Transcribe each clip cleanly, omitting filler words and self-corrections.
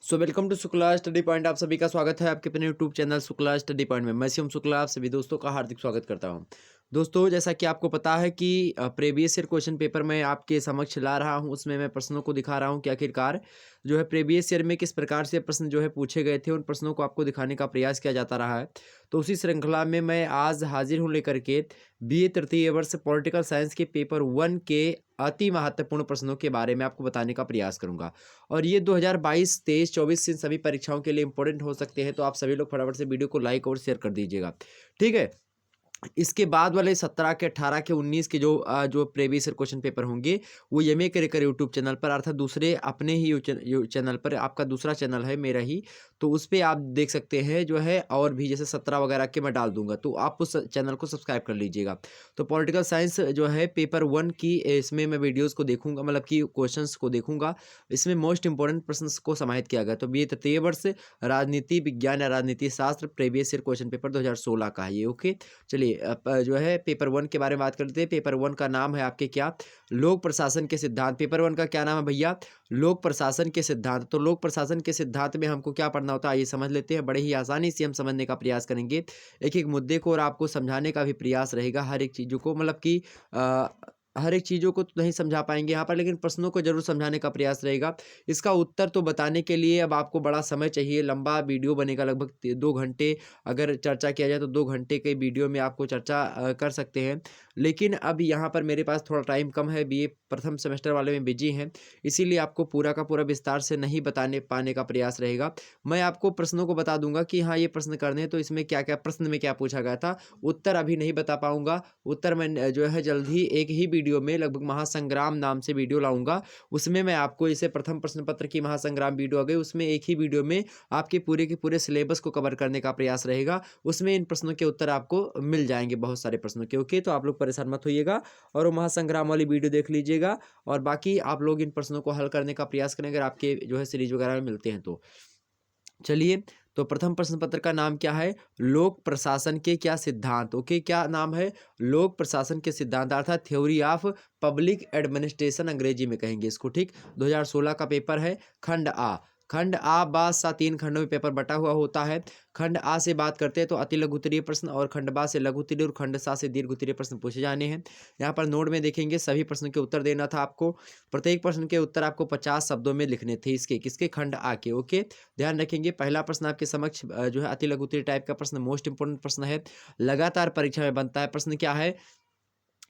Welcome to Shukla study point. आप सभी का स्वागत है आपके अपने YouTube channel Shukla study point में। मैं शिवम शुक्ला आप सभी दोस्तों का हार्दिक स्वागत करता हूं। दोस्तों, जैसा कि आपको पता है कि प्रीवियस ईयर क्वेश्चन पेपर मैं आपके समक्ष ला रहा हूं, उसमें मैं प्रश्नों को दिखा रहा हूं कि आखिरकार जो है प्रीवियस ईयर में किस प्रकार से प्रश्न जो है पूछे गए थे, उन प्रश्नों को आपको दिखाने का प्रयास किया जाता रहा है। तो उसी श्रृंखला में मैं आज हाजिर हूँ लेकर के बीए तृतीय वर्ष पॉलिटिकल साइंस के पेपर 1 के अति महत्वपूर्ण प्रश्नों के बारे में आपको बताने का प्रयास करूंगा। और ये 2022, 23, 24 इन सभी परीक्षाओं के लिए इंपॉर्टेंट हो सकते हैं, तो आप सभी लोग फटाफट से वीडियो को लाइक और शेयर कर दीजिएगा। ठीक है। इसके बाद वाले 17 के 18 के 19 के जो प्रीवियस ईयर क्वेश्चन पेपर होंगे, वो एमए करियर यूट्यूब चैनल पर, अर्थात दूसरे अपने ही चैनल पर, आपका दूसरा चैनल है मेरा ही, तो उस पे आप देख सकते हैं जो है। और भी जैसे 17 वगैरह के मैं डाल दूंगा, तो आप उस चैनल को सब्सक्राइब कर लीजिएगा। तो पॉलिटिकल साइंस जो है पेपर 1 की, इसमें मैं वीडियोज़ को देखूंगा, मतलब कि क्वेश्चन को देखूंगा। इसमें मोस्ट इंपॉर्टेंट प्रश्न को समाहित किया गया। तो बीए तृतीय वर्ष राजनीति विज्ञान या राजनीति शास्त्र प्रीवियस ईयर क्वेश्चन पेपर 2016 का है ये। ओके, चलिए जो है पेपर 1 के बारे में बात करते हैं। पेपर 1 का नाम है आपके क्या, लोक प्रशासन के सिद्धांत। पेपर 1 का क्या नाम है भैया, लोक प्रशासन के सिद्धांत। तो लोक प्रशासन के सिद्धांत में हमको क्या पढ़ना होता है, ये समझ लेते हैं। बड़े ही आसानी से हम समझने का प्रयास करेंगे एक एक मुद्दे को, और आपको समझाने का भी प्रयास रहेगा हर एक चीज़ों को, मतलब कि हर एक चीज़ों को तो नहीं समझा पाएंगे यहाँ पर, लेकिन प्रश्नों को जरूर समझाने का प्रयास रहेगा। इसका उत्तर तो बताने के लिए अब आपको बड़ा समय चाहिए, लंबा वीडियो बनेगा, लगभग 2 घंटे। अगर चर्चा किया जाए तो 2 घंटे के वीडियो में आपको चर्चा कर सकते हैं। लेकिन अब यहाँ पर मेरे पास थोड़ा टाइम कम है, बीए प्रथम सेमेस्टर वाले में बिजी हैं, इसीलिए आपको पूरा का पूरा विस्तार से नहीं बताने पाने का प्रयास रहेगा। मैं आपको प्रश्नों को बता दूंगा कि हाँ ये प्रश्न करने हैं, तो इसमें क्या क्या प्रश्न में क्या पूछा गया था। उत्तर अभी नहीं बता पाऊंगा। उत्तर मैं जो है जल्द ही एक ही वीडियो में, लगभग महासंग्राम नाम से वीडियो लाऊंगा, उसमें मैं आपको, इसे प्रथम प्रश्न पत्र की महासंग्राम वीडियो आ गई, उसमें एक ही वीडियो में आपके पूरे के पूरे सिलेबस को कवर करने का प्रयास रहेगा। उसमें इन प्रश्नों के उत्तर आपको मिल जाएंगे, बहुत सारे प्रश्नों के। ओके, तो आप लोग परेशान मत होइएगा और वो महासंग्राम वाली वीडियो देख लीजिएगा, और बाकी आप लोग इन प्रश्नों को हल करने का प्रयास करें अगर आपके जो है सीरीज वगैरह में मिलते हैं तो। चलिए, तो प्रथम प्रश्न पत्र का नाम क्या है, लोक प्रशासन के क्या सिद्धांत। ओके, क्या नाम है, लोक प्रशासन के सिद्धांत, अर्थात थ्योरी ऑफ पब्लिक एडमिनिस्ट्रेशन अंग्रेजी में कहेंगे इसको। ठीक, 2016 का पेपर है। खंड आ, खंड आ बा सा 3 खंडों में पेपर बटा हुआ होता है। खंड आ से बात करते हैं तो अति लघु उत्तरीय प्रश्न, और खंड बा से लघु उत्तरीय, और खंड सा से दीर्घ उत्तरीय प्रश्न पूछे जाने हैं। यहाँ पर नोट में देखेंगे सभी प्रश्नों के उत्तर देना था आपको। प्रत्येक प्रश्न के उत्तर आपको 50 शब्दों में लिखने थे, इसके किसके, खंड आ के। ओके, ध्यान रखेंगे। पहला प्रश्न आपके समक्ष जो है अति लघु उत्तरीय टाइप का प्रश्न, मोस्ट इंपोर्टेंट प्रश्न है, लगातार परीक्षा में बनता है। प्रश्न क्या है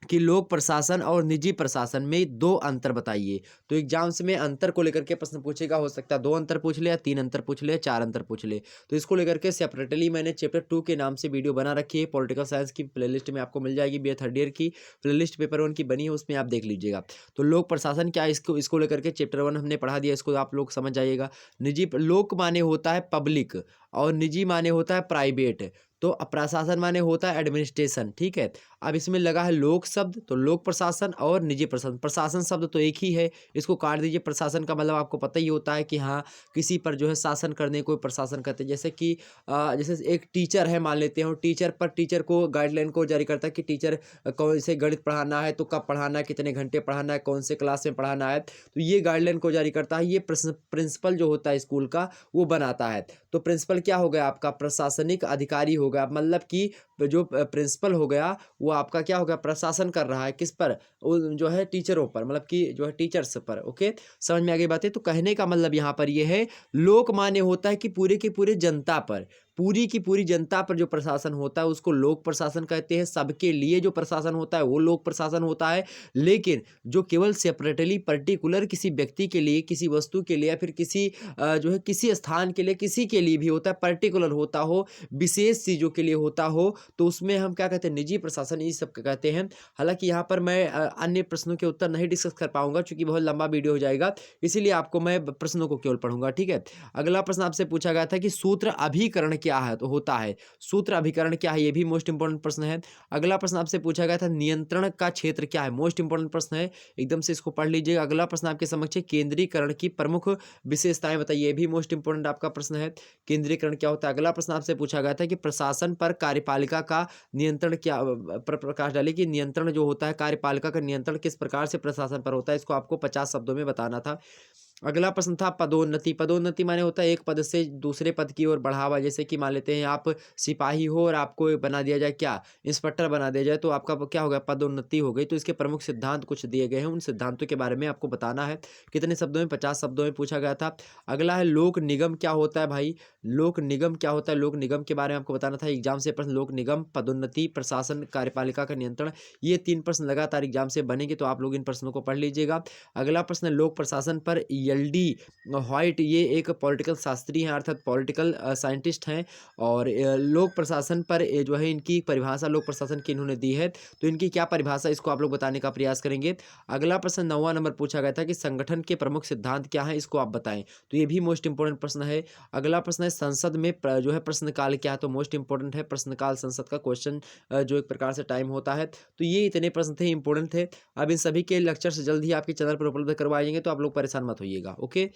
कि लोक प्रशासन और निजी प्रशासन में 2 अंतर बताइए। तो एग्जाम्स में अंतर को लेकर के प्रश्न पूछेगा, हो सकता है 2 अंतर पूछ ले, या 3 अंतर पूछ ले, 4 अंतर पूछ ले। तो इसको लेकर के सेपरेटली मैंने चैप्टर 2 के नाम से वीडियो बना रखी है, पॉलिटिकल साइंस की प्लेलिस्ट में आपको मिल जाएगी। बीए थर्ड ईयर की प्लेलिस्ट पेपर 1 की बनी है, उसमें आप देख लीजिएगा। तो लोक प्रशासन क्या है, इसको लेकर के चैप्टर 1 हमने पढ़ा दिया, इसको आप लोग समझ जाइएगा। निजी, लोक माने होता है पब्लिक, और निजी माने होता है प्राइवेट, तो प्रशासन माने होता है एडमिनिस्ट्रेशन। ठीक है, अब इसमें लगा है लोक शब्द, तो लोक प्रशासन और निजी प्रशासन, प्रशासन शब्द तो एक ही है, इसको काट दीजिए। प्रशासन का मतलब आपको पता ही होता है कि हाँ किसी पर जो है शासन करने को प्रशासन कहते हैं। जैसे कि जैसे एक टीचर है मान लेते हैं, और टीचर को गाइडलाइन को जारी करता है कि टीचर कौन से गणित पढ़ाना है, तो कब पढ़ाना है, कितने घंटे पढ़ाना है, कौन से क्लास में पढ़ाना है, तो ये गाइडलाइन को जारी करता है। ये प्रिंसिपल जो होता है स्कूल का, वो बनाता है। तो प्रिंसिपल क्या हो गया आपका, प्रशासनिक अधिकारी हो गया, मतलब कि जो प्रिंसिपल हो गया वो आपका क्या हो गया, प्रशासन कर रहा है किस पर, जो है टीचरों पर, मतलब कि जो है टीचर्स पर। ओके, समझ में आ गई बातें। तो कहने का मतलब यहाँ पर ये है, लोक मान्य होता है कि पूरे की पूरे जनता पर, पूरी की पूरी जनता पर जो प्रशासन होता है उसको लोक प्रशासन कहते हैं। सबके लिए जो प्रशासन होता है वो लोक प्रशासन होता है। लेकिन जो केवल सेपरेटली पर्टिकुलर किसी व्यक्ति के लिए, किसी वस्तु के लिए, या फिर किसी जो है किसी स्थान के लिए, किसी के लिए भी होता है, पर्टिकुलर होता हो, विशेष चीज़ों के लिए होता हो, तो उसमें हम क्या कहते हैं, निजी प्रशासन, ये सब कहते हैं। हालांकि यहाँ पर मैं अन्य प्रश्नों के उत्तर नहीं डिस्कस कर पाऊंगा, क्योंकि बहुत लंबा वीडियो हो जाएगा, इसीलिए आपको मैं प्रश्नों को केवल पढ़ूंगा। ठीक है, अगला प्रश्न आपसे पूछा गया था कि सूत्र अभिकरण क्या है, तो होता है, सूत्र अभिकरण क्या है, ये भी मोस्ट इंपोर्टेंट प्रश्न है। अगला प्रश्न आपसे पूछा गया था नियंत्रण का क्षेत्र क्या है, मोस्ट इंपोर्टेंट प्रश्न है, एकदम से इसको पढ़ लीजिएगा। अगला प्रश्न आपके समक्ष है केंद्रीकरण की प्रमुख विशेषताएं बताइए, ये भी मोस्ट इंपोर्टेंट आपका प्रश्न है, केंद्रीकरण क्या होता है। अगला प्रश्न आपसे पूछा गया था कि प्रशासन पर कार्यपालिका का नियंत्रण क्या, पर प्रकाश डालिए कि नियंत्रण जो होता है, कार्यपालिका का नियंत्रण किस प्रकार से प्रशासन पर होता है, इसको आपको 50 शब्दों में बताना था। अगला प्रश्न था पदोन्नति। पदोन्नति माने होता है एक पद से दूसरे पद की ओर बढ़ावा। जैसे कि मान लेते हैं आप सिपाही हो और आपको बना दिया जाए क्या, इंस्पेक्टर बना दिया जाए, तो आपका क्या हो गया, पदोन्नति हो गई। तो इसके प्रमुख सिद्धांत कुछ दिए गए हैं, उन सिद्धांतों के बारे में आपको बताना है। कितने शब्दों में, 50 शब्दों में पूछा गया था। अगला है लोक निगम क्या होता है भाई, लोक निगम क्या होता है, लोक निगम के बारे में आपको बताना था। एग्जाम से प्रश्न लोक निगम, पदोन्नति, प्रशासन, कार्यपालिका का नियंत्रण, ये 3 प्रश्न लगातार एग्जाम से बनेंगे, तो आप लोग इन प्रश्नों को पढ़ लीजिएगा। अगला प्रश्न लोक प्रशासन पर ELD व्हाइट, ये एक पॉलिटिकल शास्त्री हैं, अर्थात पॉलिटिकल साइंटिस्ट हैं। और लोक प्रशासन पर जो है इनकी परिभाषा लोक प्रशासन की इन्होंने दी है, तो इनकी क्या परिभाषा, इसको आप लोग बताने का प्रयास करेंगे। अगला प्रश्न 9वां नंबर पूछा गया था कि संगठन के प्रमुख सिद्धांत क्या हैं, इसको आप बताएं, तो ये भी मोस्ट इंपोर्टेंट प्रश्न है। अगला प्रश्न है संसद में जो है प्रश्नकाल क्या है, तो मोस्ट इंपोर्टेंट है प्रश्नकाल, संसद का क्वेश्चन जो एक प्रकार से टाइम होता है। तो ये इतने प्रश्न थे, इंपोर्टेंट थे। अब इन सभी के लेक्चर्स जल्द ही आपके चैनल पर उपलब्ध करवाए जाएंगे, तो आप लोग परेशान मत होइएगा। ओके,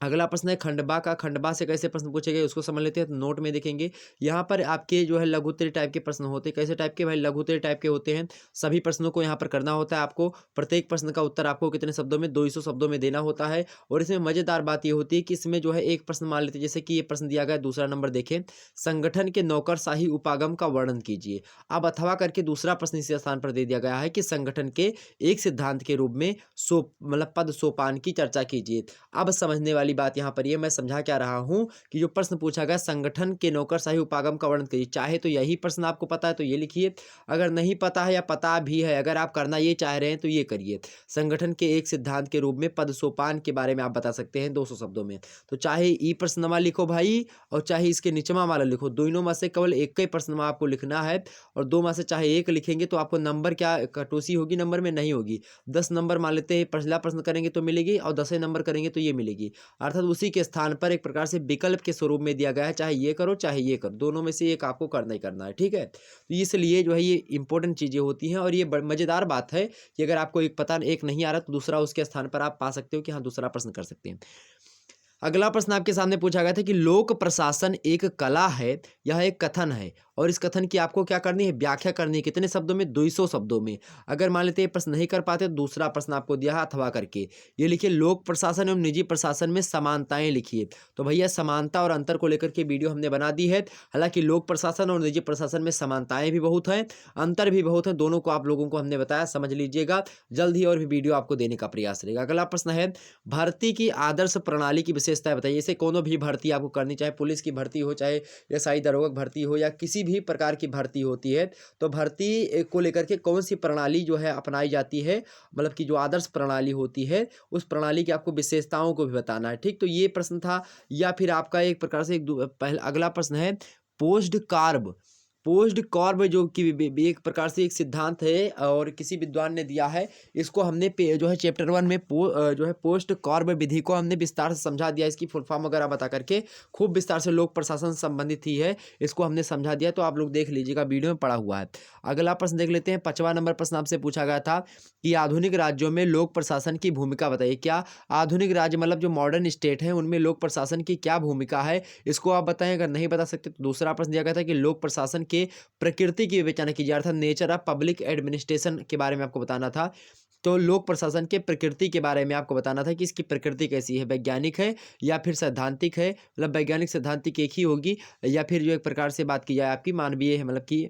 अगला प्रश्न है खंडबा का। खंडबा से कैसे प्रश्न पूछे गए उसको समझ लेते हैं, तो नोट में देखेंगे। यहाँ पर आपके जो है लघुत्तरीय टाइप के प्रश्न होते हैं। कैसे टाइप के भाई, लघुत्तरीय टाइप के होते हैं। सभी प्रश्नों को यहाँ पर करना होता है आपको। प्रत्येक प्रश्न का उत्तर आपको कितने शब्दों में, 200 शब्दों में देना होता है। और इसमें मजेदार बात ये होती है कि इसमें जो है एक प्रश्न मान लेते हैं, जैसे कि ये प्रश्न दिया गया है, दूसरा नंबर देखें, संगठन के नौकरशाही उपागम का वर्णन कीजिए। अब अथवा करके दूसरा प्रश्न इसी स्थान पर दे दिया गया है कि संगठन के एक सिद्धांत के रूप में मतलब पद सोपान की चर्चा कीजिए। अब समझने वाली बात यहाँ पर ये मैं समझा क्या रहा हूँ कि जो प्रश्न पूछा गया संगठन के नौकरशाही उपागम का वर्णन करिए, चाहे तो यही प्रश्न आपको पता है तो ये लिखिए, अगर नहीं पता है या पता भी है, अगर आप करना ये चाह रहे हैं तो ये करिए। संगठन के एक सिद्धांत के रूप में पद सोपान के बारे में आप बता सकते हैं 200 शब्दों में। तो चाहे ई प्रश्नमा लिखो भाई, और चाहे इसके निचमा वाला लिखो, दोनों में से केवल एक ही प्रश्नमा आपको लिखना है। और दो में से चाहे एक लिखेंगे तो आपको नंबर क्या कटौती होगी, नंबर में नहीं होगी। 10 नंबर मान लेते हैं, पहला प्रश्न करेंगे तो मिलेगी, और 10 नंबर करेंगे तो ये मिलेगी। अर्थात उसी के स्थान पर एक प्रकार से विकल्प के स्वरूप में दिया गया है, चाहे ये करो चाहे ये करो, दोनों में से एक आपको करना ही करना है। ठीक है, तो इसलिए जो है ये इंपॉर्टेंट चीज़ें होती हैं। और ये मज़ेदार बात है कि अगर आपको एक नहीं आ रहा तो दूसरा उसके स्थान पर आप पा सकते हो कि हाँ दूसरा प्रश्न कर सकते हैं। अगला प्रश्न आपके सामने पूछा गया था कि लोक प्रशासन एक कला है, यह एक कथन है, और इस कथन की आपको क्या करनी है, व्याख्या करनी है। कितने शब्दों में, 200 शब्दों में। अगर मान लेते हैं प्रश्न नहीं कर पाते तो दूसरा प्रश्न आपको दिया है अथवा करके, ये लिखिए लोक प्रशासन एवं निजी प्रशासन में समानताएं लिखिए। तो भैया समानता और अंतर को लेकर के वीडियो हमने बना दी है। हालांकि लोक प्रशासन और निजी प्रशासन में समानताएं भी बहुत हैं, अंतर भी बहुत हैं, दोनों को आप लोगों को हमने बताया, समझ लीजिएगा। जल्द ही और भी वीडियो आपको देने का प्रयास रहेगा। अगला प्रश्न है भर्ती की आदर्श प्रणाली की विशेषताएं बताइए। जैसे कोनो भी भर्ती आपको करनी, चाहे पुलिस की भर्ती हो, चाहे एसआई दरोगा की भर्ती हो, या किसी भी प्रकार की भर्ती होती है, तो भर्ती को लेकर के कौन सी प्रणाली जो है अपनाई जाती है, मतलब कि जो आदर्श प्रणाली होती है, उस प्रणाली की आपको विशेषताओं को भी बताना है। ठीक, तो ये प्रश्न था। या फिर आपका एक प्रकार से पहला अगला प्रश्न है पोस्ट कार्ब। पोस्ट कॉर्ब जो कि एक प्रकार से एक सिद्धांत है और किसी विद्वान ने दिया है। इसको हमने जो है चैप्टर 1 में जो है पोस्ट कॉर्ब विधि को हमने विस्तार से समझा दिया। इसकी फुल फॉर्म वगैरह बता करके खूब विस्तार से लोक प्रशासन से संबंधित ही है, इसको हमने समझा दिया, तो आप लोग देख लीजिएगा, वीडियो में पड़ा हुआ है। अगला प्रश्न देख लेते हैं। 5वां नंबर प्रश्न आपसे पूछा गया था कि आधुनिक राज्यों में लोक प्रशासन की भूमिका बताइए। क्या आधुनिक राज्य मतलब जो मॉडर्न स्टेट है उनमें लोक प्रशासन की क्या भूमिका है, इसको आप बताएं। अगर नहीं बता सकते तो दूसरा प्रश्न दिया गया था कि लोक प्रशासन के प्रकृति की विवेचना कीजिए, अर्थात नेचर ऑफ पब्लिक एडमिनिस्ट्रेशन के बारे में आपको बताना था। तो लोक प्रशासन के प्रकृति के बारे में आपको बताना था कि इसकी प्रकृति कैसी है, वैज्ञानिक है या फिर सैद्धांतिक है, मतलब वैज्ञानिक सैद्धांतिक एक ही होगी, या फिर जो एक प्रकार से बात की जाए आपकी मानवीय है, मतलब कि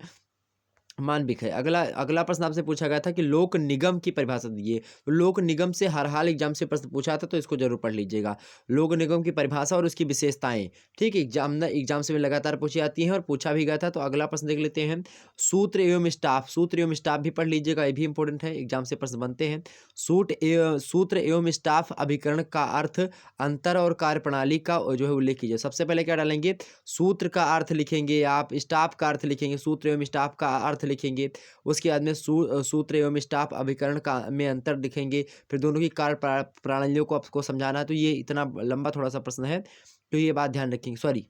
मानविक है। अगला अगला प्रश्न आपसे पूछा गया था कि लोक निगम की परिभाषा दीजिए। तो लोक निगम से हर हाल एग्जाम से प्रश्न पूछा था, तो इसको जरूर पढ़ लीजिएगा। लोक निगम की परिभाषा और उसकी विशेषताएं, ठीक, एग्जाम से लगातार पूछी जाती हैं और पूछा भी गया था। तो अगला प्रश्न देख लेते हैं। सूत्र एवं स्टाफ, सूत्र एवं स्टाफ भी पढ़ लीजिएगा, ये भी इंपॉर्टेंट है, एग्जाम से प्रश्न बनते हैं। सूत्र एवं स्टाफ अभिकरण का अर्थ, अंतर और कार्यप्रणाली का जो है उल्लेख कीजिए। सबसे पहले क्या डालेंगे, सूत्र का अर्थ लिखेंगे आप, स्टाफ का अर्थ लिखेंगे, सूत्र एवं स्टाफ का अर्थ लिखेंगे। उसके बाद में सूत्र एवं स्टाफ अभिकरण का में अंतर लिखेंगे। फिर दोनों की कार्य प्रणालियों को आपको समझाना है। तो ये इतना लंबा थोड़ा सा प्रश्न है, तो ये बात ध्यान रखेंगे। सॉरी,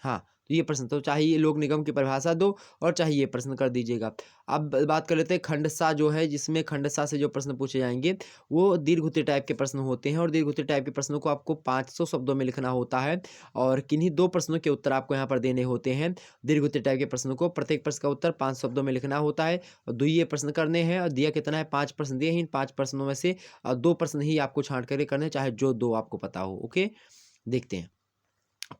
हाँ, तो ये प्रश्न तो चाहे ये लोक निगम की परिभाषा दो और चाहे ये प्रश्न कर दीजिएगा। अब बात कर लेते हैं खंडसा जो है, जिसमें खंडसा से जो प्रश्न पूछे जाएँगे वो दीर्घ-उत्तरीय टाइप के प्रश्न होते हैं और दीर्घ-उत्तरीय टाइप के प्रश्नों को आपको 500 शब्दों में लिखना होता है और किन्हीं 2 प्रश्नों के उत्तर आपको यहाँ पर देने होते हैं। दीर्घ-उत्तरीय टाइप के प्रश्नों को प्रत्येक प्रश्न का उत्तर 5 शब्दों में लिखना होता है और द्वितीय प्रश्न करने हैं और दिया कितना है 5 प्रश्न दिए हैं। इन 5 प्रश्नों में से 2 प्रश्न ही आपको छाँट करके करने हैं, चाहे जो 2 आपको पता हो। ओके, देखते हैं।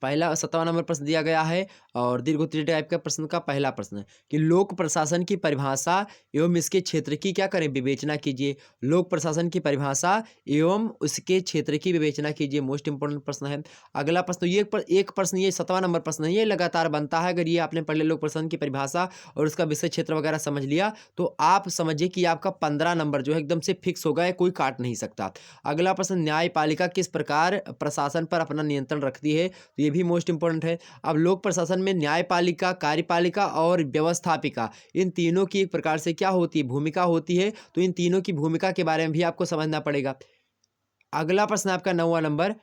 पहला 17वां नंबर प्रश्न दिया गया है और दीर्घोत्तरीय टाइप का प्रश्न का पहला प्रश्न कि लोक प्रशासन की परिभाषा एवं इसके क्षेत्र की क्या करें विवेचना कीजिए। लोक प्रशासन की परिभाषा एवं उसके क्षेत्र की विवेचना कीजिए, मोस्ट इंपोर्टेंट प्रश्न है। अगला प्रश्न एक प्रश्न ये 17वां नंबर प्रश्न है, ये लगातार बनता है। अगर ये आपने पढ़ लिया लोक प्रशासन की परिभाषा और उसका विषय क्षेत्र वगैरह समझ लिया तो आप समझिए कि आपका 15 नंबर जो है एकदम से फिक्स हो गया, कोई काट नहीं सकता। अगला प्रश्न न्यायपालिका किस प्रकार प्रशासन पर अपना नियंत्रण रखती है, तो ये भी मोस्ट इंपॉर्टेंट है। अब लोक प्रशासन में न्यायपालिका, कार्यपालिका और व्यवस्थापिका, इन तीनों की एक प्रकार से क्या होती है, भूमिका होती है। तो इन तीनों की भूमिका के बारे में भी आपको समझना पड़ेगा। अगला प्रश्न आपका 9वां नंबर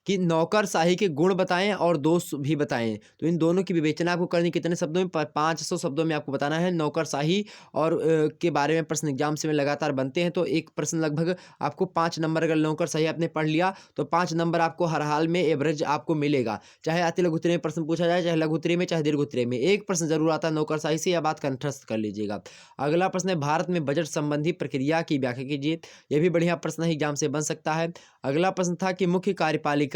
कि नौकरशाही के गुण बताएं और दोष भी बताएं। तो इन दोनों की विवेचना आपको करनी कितने शब्दों में, 500 शब्दों में आपको बताना है। नौकरशाही और के बारे में प्रश्न एग्जाम से में लगातार बनते हैं, तो एक प्रश्न लगभग आपको 5 नंबर, अगर नौकरशाही आपने पढ़ लिया तो 5 नंबर आपको हर हाल में एवरेज आपको मिलेगा, चाहे अति लघु उत्तरीय में प्रश्न पूछा जाए, चाहे लघु उत्तरीय में, चाहे दीर्घ उत्तरीय में। एक प्रश्न जरूर आता है नौकरशाही से, यह बात कंठस्थ कर लीजिएगा। अगला प्रश्न है भारत में बजट संबंधी प्रक्रिया की व्याख्या कीजिए। यह भी बढ़िया प्रश्न है, एग्जाम से बन सकता है। अगला प्रश्न था कि मुख्य कार्यपालिका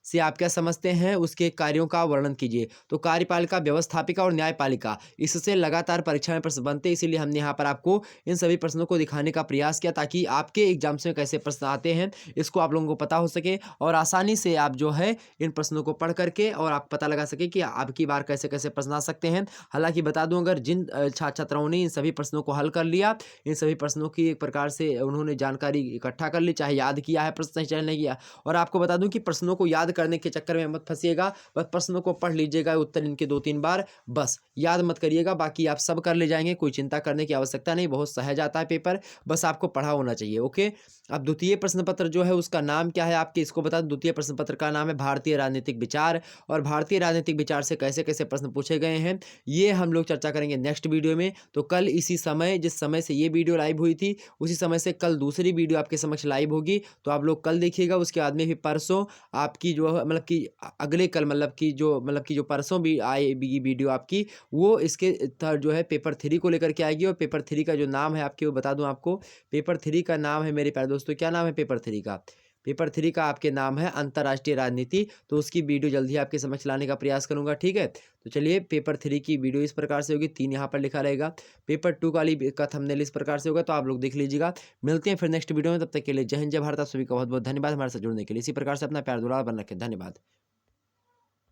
से आप क्या समझते हैं, उसके कार्यों का वर्णन कीजिए। तो कार्यपालिका, व्यवस्थापिका और न्यायपालिका, इससे लगातार परीक्षा में प्रश्न बनते हैं, इसीलिए हमने यहाँ पर आपको इन सभी प्रश्नों को दिखाने का प्रयास किया ताकि आपके एग्जाम्स में कैसे प्रश्न आते हैं इसको आप लोगों को पता हो सके और आसानी से आप जो है इन प्रश्नों को पढ़ करके और आप पता लगा सके कि आपकी बार कैसे कैसे प्रश्न आ सकते हैं। हालांकि बता दूं, अगर जिन छात्र छात्राओं ने इन सभी प्रश्नों को हल कर लिया, इन सभी प्रश्नों की एक प्रकार से उन्होंने जानकारी इकट्ठा कर ली, चाहे याद किया है प्रश्न चाहे नहीं किया। और आपको बता दूं कि प्रश्नों को याद करने के चक्कर में मत फंसिएगा, बस प्रश्नों को पढ़ लीजिएगा, उत्तर इनके 2-3 बार, बस याद मत करिएगा, बाकी आप सब कर ले जाएंगे, कोई चिंता करने की आवश्यकता नहीं। बहुत सहज आता है पेपर, बस आपको पढ़ा होना चाहिए। ओके, अब द्वितीय प्रश्न पत्र जो है उसका नाम क्या है आपके, इसको बता दूं। द्वितीय प्रश्न पत्र का नाम है भारतीय राजनीतिक विचार और भारतीय राजनीतिक विचार से कैसे कैसे प्रश्न पूछे गए हैं ये हम लोग चर्चा करेंगे नेक्स्ट वीडियो में। तो कल इसी समय, जिस समय से ये वीडियो लाइव हुई थी उसी समय से कल दूसरी वीडियो आपके समक्ष लाइव होगी, तो आप लोग कल देखिएगा। उसके बाद में भी परसों आपकी जो है मतलब कि अगले कल मतलब कि जो परसों भी आएगी वीडियो आपकी, वो इसके जो है पेपर 3 को लेकर के आएगी। और पेपर 3 का जो नाम है आपके, वो बता दूं आपको, पेपर 3 का नाम है मेरे प्यारे दोस्तों, क्या नाम है पेपर 3 का? पेपर 3 का आपके नाम है अंतर्राष्ट्रीय राजनीति। तो उसकी वीडियो जल्दी आपके समक्ष लाने का प्रयास करूंगा, ठीक है। तो चलिए, पेपर 3 की वीडियो इस प्रकार से होगी, 3 यहाँ पर लिखा रहेगा। पेपर 2 वाली का थंबनेल इस प्रकार से होगा, तो आप लोग देख लीजिएगा। मिलते हैं फिर नेक्स्ट वीडियो में, तब तक के लिए जय हिंद, जय भारत। आप सभी का बहुत बहुत धन्यवाद हमारे साथ जुड़ने के लिए। इसी प्रकार से अपना प्यार दुलार बन रखें। धन्यवाद।